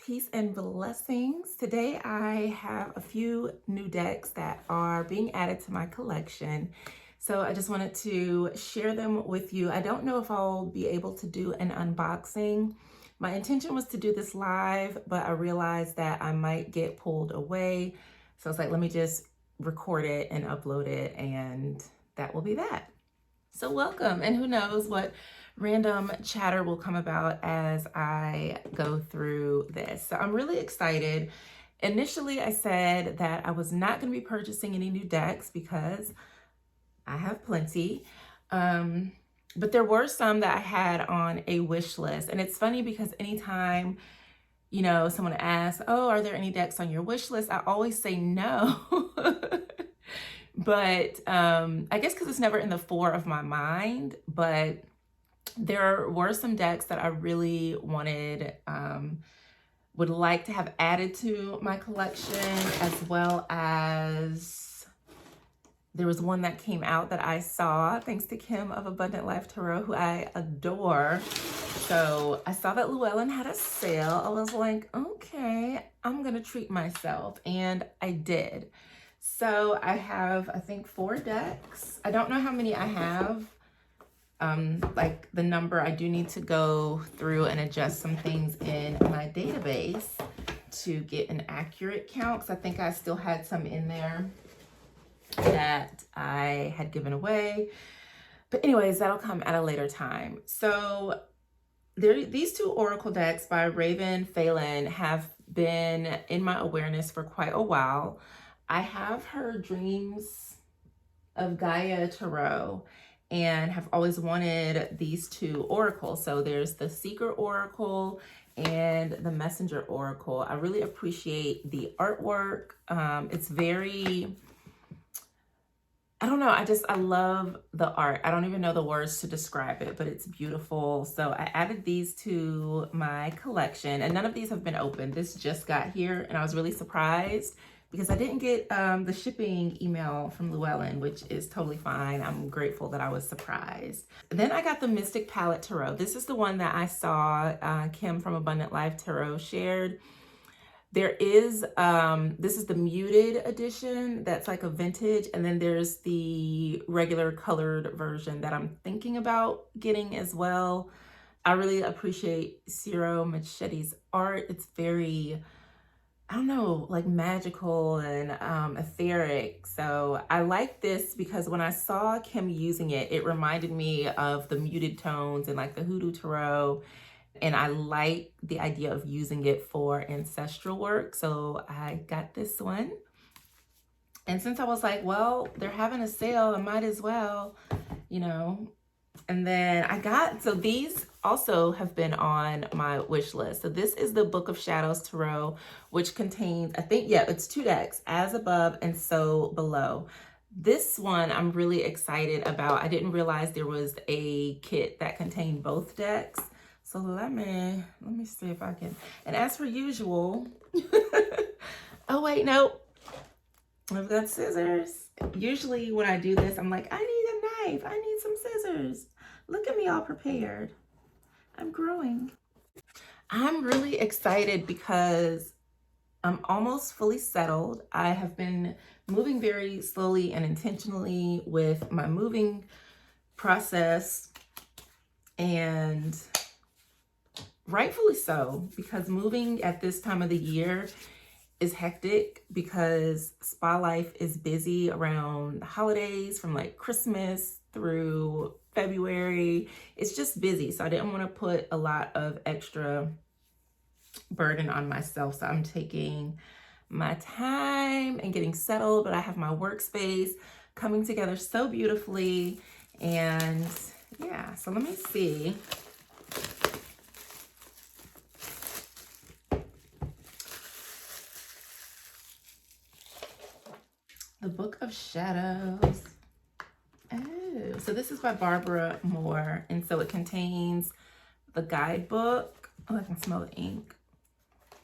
Peace and blessings. Today I have a few new decks that are being added to my collection. So I just wanted to share them with you. I don't know if I'll be able to do an unboxing. My intention was to do this live, but I realized that I might get pulled away. So I was like, let me just record it and upload it, and that will be that. So welcome, and who knows what random chatter will come about as I go through this. So I'm really excited. Initially, I said that I was not going to be purchasing any new decks because I have plenty. But there were some that I had on a wish list. And it's funny because anytime, someone asks, oh, are there any decks on your wish list? I always say no. But I guess because it's never in the fore of my mind, but there were some decks that I really wanted, would like to have added to my collection, as well as there was one that came out that I saw, thanks to Kim of Abundant Life Tarot, who I adore. So I saw that Llewellyn had a sale. I was like, okay, I'm going to treat myself. And I did. So I have, I think, 4 decks. I don't know how many I have. Like the number, I do need to go through and adjust some things in my database to get an accurate count, because I think I still had some in there that I had given away. But anyways, that'll come at a later time. So these 2 Oracle decks by Raven Phelan have been in my awareness for quite a while. I have her Dreams of Gaia Tarot and have always wanted these 2 oracles. So there's the Seeker Oracle and the Messenger Oracle. I really appreciate the artwork. It's very, I don't know, I love the art. I don't even know the words to describe it, but it's beautiful. So I added these to my collection, and none of these have been opened. This just got here, and I was really surprised because I didn't get the shipping email from Llewellyn, which is totally fine. I'm grateful that I was surprised. Then I got the Mystic Palette Tarot. This is the one that I saw Kim from Abundant Life Tarot shared. There is, this is the muted edition that's like a vintage, and then there's the regular colored version that I'm thinking about getting as well. I really appreciate Ciro Machete's art. It's very, I don't know, like magical and etheric. So I like this because when I saw Kim using it, it reminded me of the muted tones and like the Hoodoo Tarot. And I like the idea of using it for ancestral work. So I got this one. And since I was like, well, they're having a sale, I might as well, And then so these also have been on my wish list. So this is the Book of Shadows Tarot, which contains, I think, it's 2 decks, As Above and So Below. This one I'm really excited about. I didn't realize there was a kit that contained both decks. So let me see if I can. And as per usual, oh wait, no, I've got scissors. Usually when I do this, I'm like, I need a knife. I need some scissors. Look at me all prepared. I'm growing. I'm really excited because I'm almost fully settled. I have been moving very slowly and intentionally with my moving process, and rightfully so, because moving at this time of the year is hectic because spa life is busy around the holidays, from like Christmas through February. It's just busy. So I didn't want to put a lot of extra burden on myself. So I'm taking my time and getting settled, but I have my workspace coming together so beautifully. And yeah, so let me see. The Book of Shadows. Oh, so this is by Barbara Moore. And so it contains the guidebook. Oh, I can smell the ink.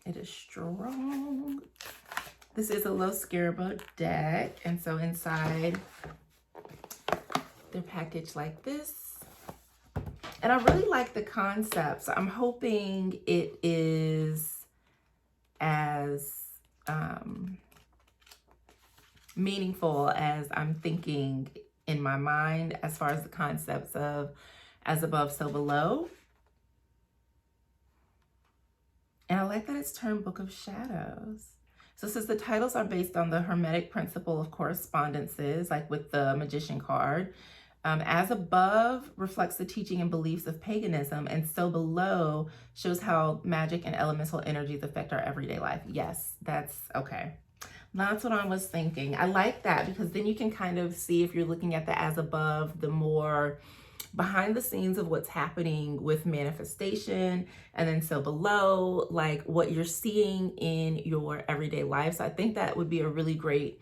It is strong. This is a Los Scarabo deck. And so inside, they're packaged like this. And I really like the concept. So I'm hoping it is as meaningful as I'm thinking in my mind as far as the concepts of as above, so below. And I like that it's termed Book of Shadows. So since the titles are based on the Hermetic principle of correspondences, like with the Magician card, as above reflects the teaching and beliefs of paganism, and so below shows how magic and elemental energies affect our everyday life. Yes, that's okay. That's what I was thinking. I like that because then you can kind of see, if you're looking at the as above, the more behind the scenes of what's happening with manifestation, and then so below, like what you're seeing in your everyday life. So I think that would be a really great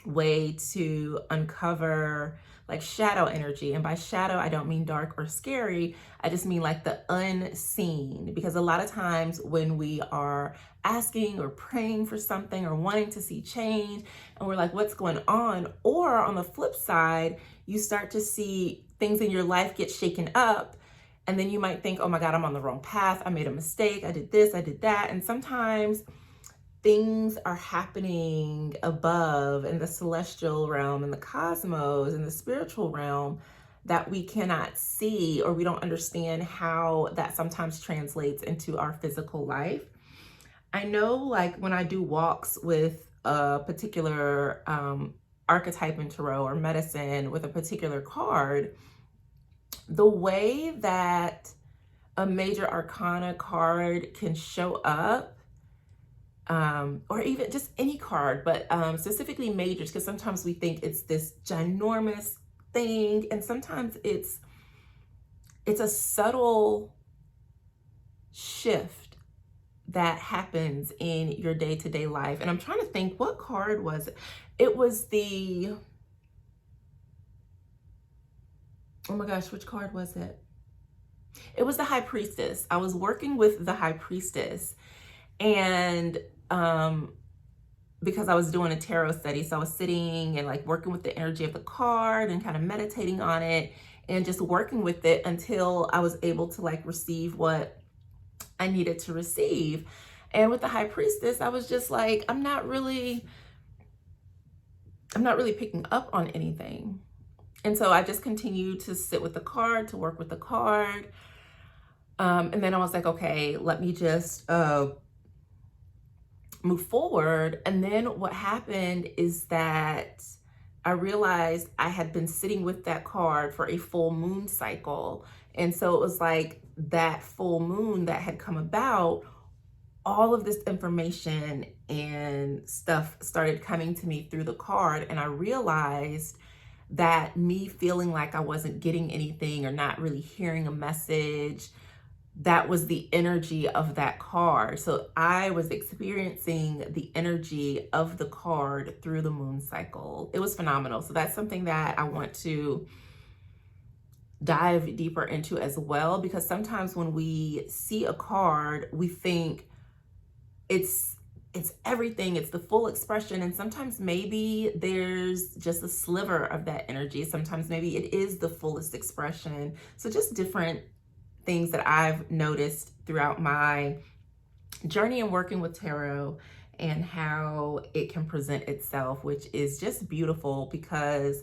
way to uncover like shadow energy. And by shadow, I don't mean dark or scary. I just mean like the unseen, because a lot of times when we are asking or praying for something or wanting to see change, and we're like, what's going on? Or on the flip side, you start to see things in your life get shaken up, and then you might think, oh my God, I'm on the wrong path. I made a mistake. I did this, I did that. And sometimes things are happening above in the celestial realm, in the cosmos, in the spiritual realm, that we cannot see, or we don't understand how that sometimes translates into our physical life. I know, like when I do walks with a particular archetype in tarot, or medicine with a particular card, the way that a major arcana card can show up, or even just any card, but specifically majors, because sometimes we think it's this ginormous thing, and sometimes it's a subtle shift that happens in your day-to-day life. And I'm trying to think, what card was it? It was the, oh my gosh, which card was it? It was the High Priestess. I was working with the High Priestess, and because I was doing a tarot study, so I was sitting and like working with the energy of the card and kind of meditating on it and just working with it until I was able to like receive what I needed to receive. And with the High Priestess, I was just like, I'm not really picking up on anything. And so I just continued to sit with the card, to work with the card. And then I was like, okay, let me just move forward. And then what happened is that I realized I had been sitting with that card for a full moon cycle. And so it was like that full moon that had come about, all of this information and stuff started coming to me through the card. And I realized that me feeling like I wasn't getting anything or not really hearing a message, that was the energy of that card. So I was experiencing the energy of the card through the moon cycle. It was phenomenal. So that's something that I want to dive deeper into as well, because sometimes when we see a card, we think it's everything, it's the full expression, and sometimes maybe there's just a sliver of that energy. Sometimes maybe it is the fullest expression. So just different things that I've noticed throughout my journey in working with tarot, and how it can present itself, which is just beautiful. Because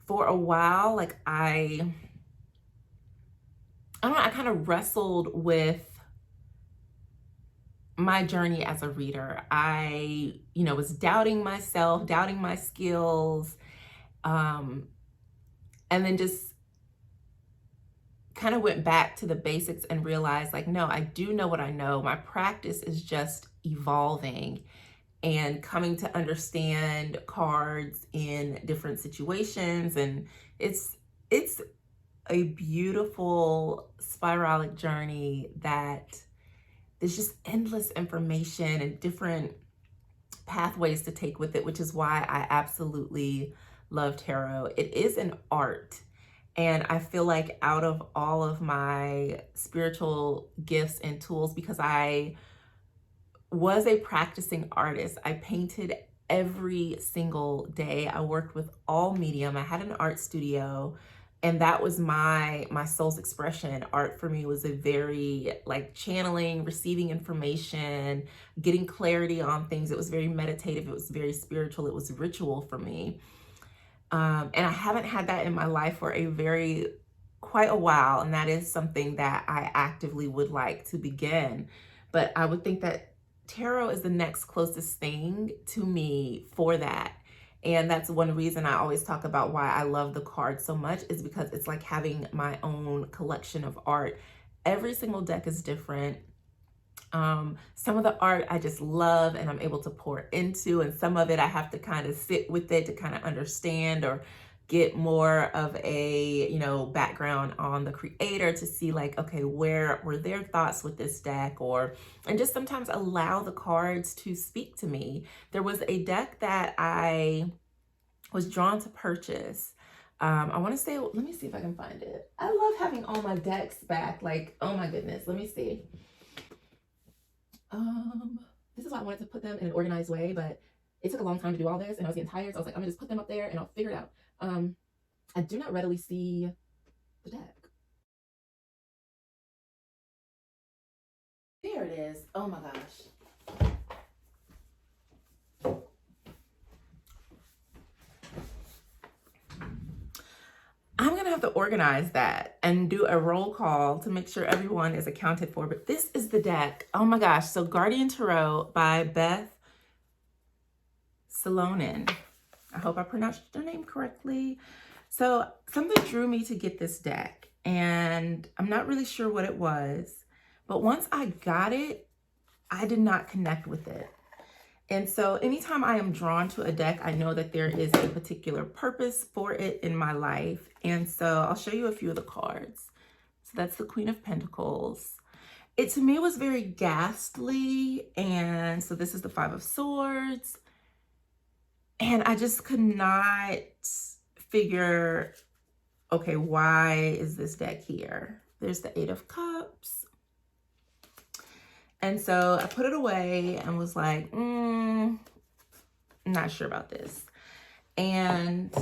for a while, like I don't know, I kind of wrestled with my journey as a reader. I, was doubting myself, doubting my skills, and then just kind of went back to the basics and realized, like, no, I do know what I know. My practice is just evolving and coming to understand cards in different situations. And it's a beautiful spiralic journey that there's just endless information and different pathways to take with it, which is why I absolutely love tarot. It is an art. And I feel like out of all of my spiritual gifts and tools, because I was a practicing artist, I painted every single day. I worked with all medium. I had an art studio. And that was my soul's expression. Art for me was a very like channeling, receiving information, getting clarity on things. It was very meditative. It was very spiritual. It was ritual for me. And I haven't had that in my life for quite a while. And that is something that I actively would like to begin. But I would think that tarot is the next closest thing to me for that. And that's one reason I always talk about why I love the cards so much, is because it's like having my own collection of art. Every single deck is different. Some of the art I just love and I'm able to pour into, and some of it I have to kind of sit with it to kind of understand or get more of a, background on the creator to see like, okay, where were their thoughts with this deck, and just sometimes allow the cards to speak to me. There was a deck that I was drawn to purchase. I want to say, let me see if I can find it. I love having all my decks back. Like, oh my goodness, let me see. This is why I wanted to put them in an organized way, but it took a long time to do all this and I was getting tired. So I was like, I'm gonna just put them up there and I'll figure it out. I do not readily see the deck. There it is. Oh my gosh. I'm gonna have to organize that and do a roll call to make sure everyone is accounted for. But this is the deck. Oh my gosh. So Guardian Tarot by Beth Salonen. I hope I pronounced her name correctly. So something drew me to get this deck and I'm not really sure what it was, but once I got it, I did not connect with it. And so anytime I am drawn to a deck, I know that there is a particular purpose for it in my life. And so I'll show you a few of the cards. So that's the Queen of Pentacles. It to me was very ghastly. And so this is the Five of Swords. And I just could not figure, okay, why is this deck here? There's the Eight of Cups. And so I put it away and was like, not sure about this. And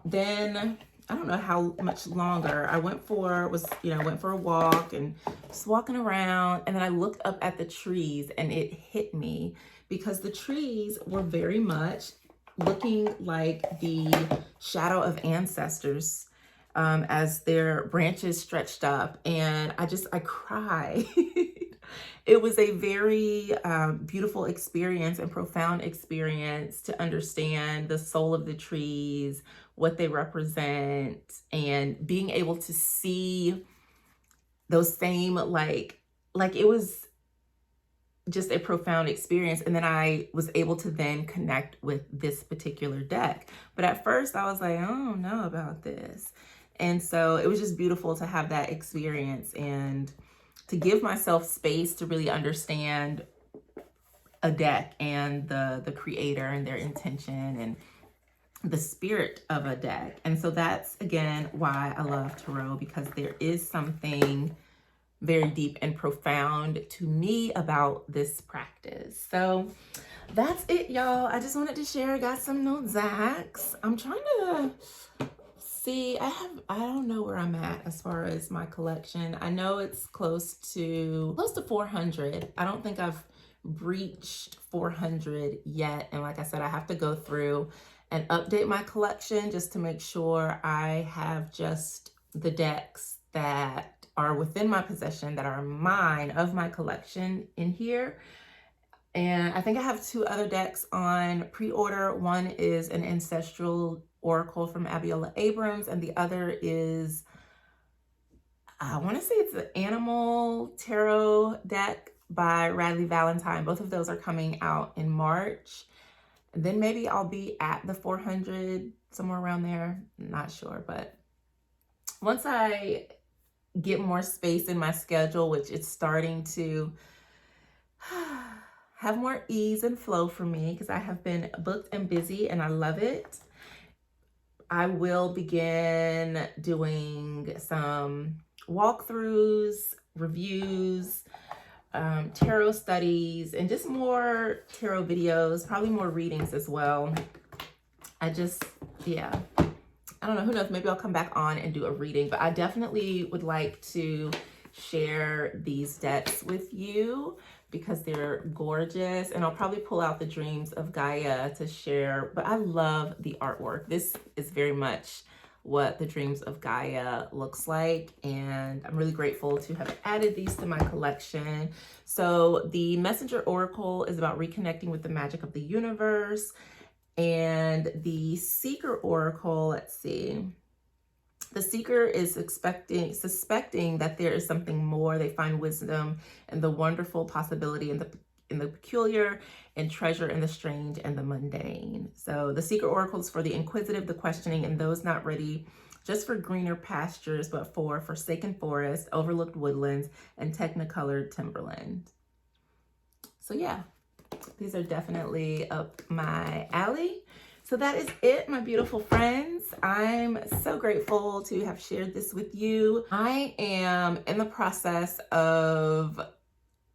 then I don't know how much longer I went for a walk and just walking around. And then I looked up at the trees and it hit me because the trees were very much looking like the shadow of ancestors as their branches stretched up. And I cried. It was a very beautiful experience and profound experience to understand the soul of the trees, what they represent, and being able to see those same, like it was just a profound experience. And then I was able to then connect with this particular deck. But at first I was like, I don't know about this. And so it was just beautiful to have that experience and to give myself space to really understand a deck and the creator and their intention and the spirit of a deck. And so that's, again, why I love tarot, because there is something very deep and profound to me about this practice. So that's it, y'all. I just wanted to share. I got some new Zacks. I'm trying to see, I don't know where I'm at as far as my collection. I know it's close to 400. I don't think I've breached 400 yet. And like I said, I have to go through and update my collection just to make sure I have just the decks that are within my possession, that are mine, of my collection in here. And I think I have 2 other decks on pre-order. One is an Ancestral Oracle from Abiola Abrams, and the other is, I want to say it's an Animal Tarot deck by Radley Valentine. Both of those are coming out in March. And then maybe I'll be at the 400, somewhere around there. Not sure, but once I get more space in my schedule, which it's starting to have more ease and flow for me because I have been booked and busy and I love it, I will begin doing some walkthroughs, reviews, tarot studies, and just more tarot videos, probably more readings as well. Yeah. I don't know, who knows, maybe I'll come back on and do a reading, but I definitely would like to share these decks with you because they're gorgeous, and I'll probably pull out the Dreams of Gaia to share, but I love the artwork. This is very much what the Dreams of Gaia looks like, and I'm really grateful to have added these to my collection. So the Messenger Oracle is about reconnecting with the magic of the universe, and the Seeker Oracle, let's see, the Seeker is suspecting that there is something more. They find wisdom and the wonderful possibility in the peculiar, and treasure in the strange and the mundane. So the Seeker Oracle is for the inquisitive, the questioning, and those not ready just for greener pastures, but for forsaken forests, overlooked woodlands, and technicolored timberland. So yeah, these are definitely up my alley. So that is it, my beautiful friends. I'm so grateful to have shared this with you. I am in the process of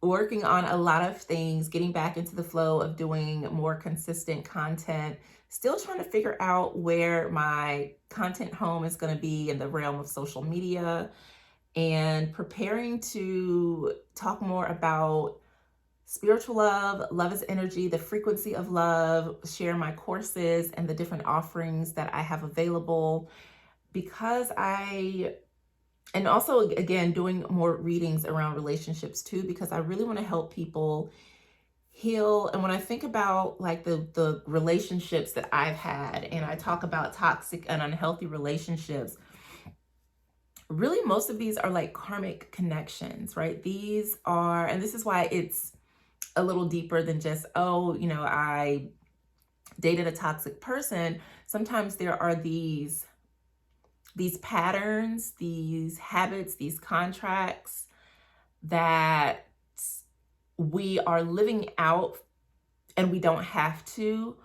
working on a lot of things, getting back into the flow of doing more consistent content, still trying to figure out where my content home is going to be in the realm of social media, and preparing to talk more about spiritual love, love is energy, the frequency of love, share my courses and the different offerings that I have available, because and also again, doing more readings around relationships too, because I really want to help people heal. And when I think about like the relationships that I've had, and I talk about toxic and unhealthy relationships, really most of these are like karmic connections, right? These are, and this is why it's a little deeper than just, oh, you know, I dated a toxic person. Sometimes there are these patterns, these habits, these contracts that we are living out and we don't have to.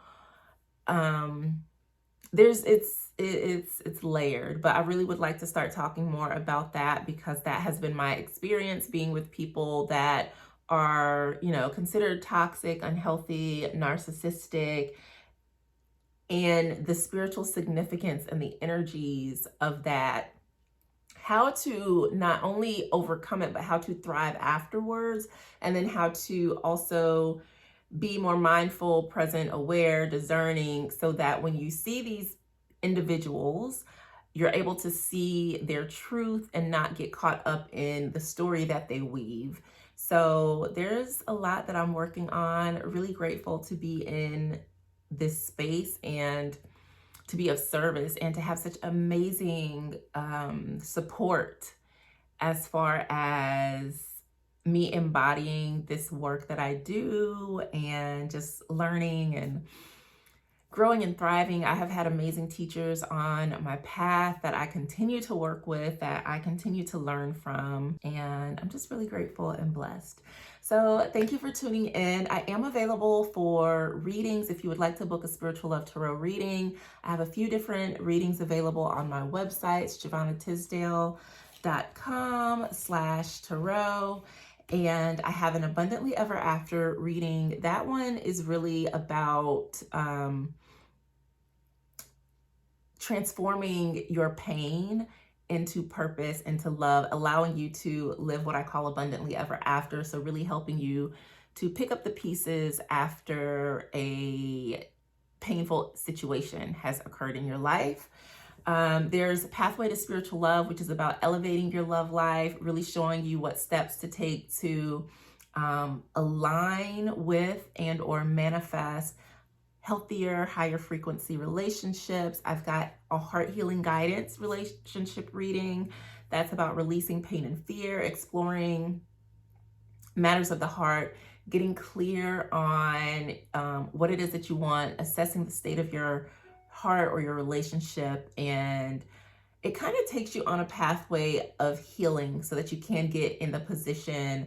It's layered, but I really would like to start talking more about that, because that has been my experience being with people that are, you know, considered toxic, unhealthy, narcissistic, and the spiritual significance and the energies of that, how to not only overcome it, but how to thrive afterwards, and then how to also be more mindful, present, aware, discerning, so that when you see these individuals, you're able to see their truth and not get caught up in the story that they weave. So there's a lot that I'm working on. Really grateful to be in this space and to be of service and to have such amazing support as far as me embodying this work that I do, and just learning and growing and thriving. I have had amazing teachers on my path that I continue to work with, that I continue to learn from, and I'm just really grateful and blessed. So thank you for tuning in. I am available for readings if you would like to book a Spiritual Love Tarot reading. I have a few different readings available on my website, jovhannahtisdale.com/tarot. And I have an Abundantly Ever After reading. That one is really about transforming your pain into purpose, into love, allowing you to live what I call abundantly ever after. So really helping you to pick up the pieces after a painful situation has occurred in your life. There's Pathway to Spiritual Love, which is about elevating your love life, really showing you what steps to take to align with and or manifest healthier, higher frequency relationships. I've got a Heart Healing Guidance relationship reading that's about releasing pain and fear, exploring matters of the heart, getting clear on what it is that you want, assessing the state of your heart or your relationship. And it kind of takes you on a pathway of healing so that you can get in the position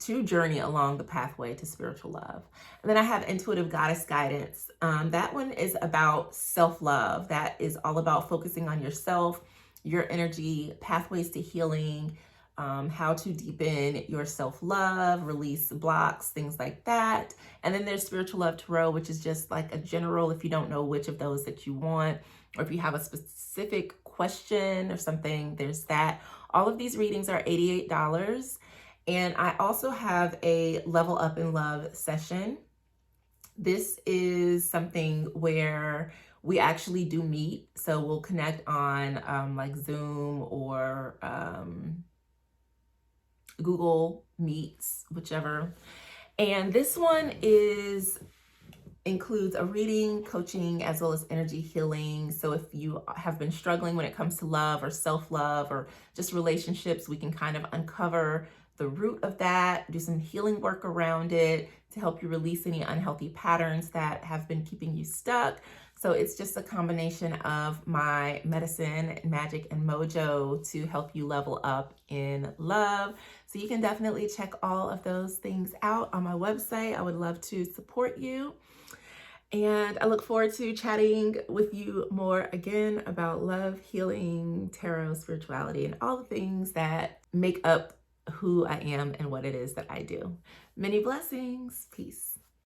to journey along the pathway to spiritual love. And then I have Intuitive Goddess Guidance. That one is about self-love. That is all about focusing on yourself, your energy, pathways to healing, how to deepen your self-love, release blocks, things like that. And then there's Spiritual Love Tarot, which is just like a general, if you don't know which of those that you want, or if you have a specific question or something, there's that. All of these readings are $88. And I also have a Level Up in Love session. This is something where we actually do meet. So we'll connect on like Zoom or Google Meets, whichever. And this one includes a reading, coaching, as well as energy healing. So if you have been struggling when it comes to love or self-love or just relationships, we can kind of uncover the root of that, do some healing work around it to help you release any unhealthy patterns that have been keeping you stuck. So it's just a combination of my medicine, magic, and mojo to help you level up in love. So you can definitely check all of those things out on my website. I would love to support you. And I look forward to chatting with you more again about love, healing, tarot, spirituality, and all the things that make up who I am and what it is that I do. Many blessings. Peace.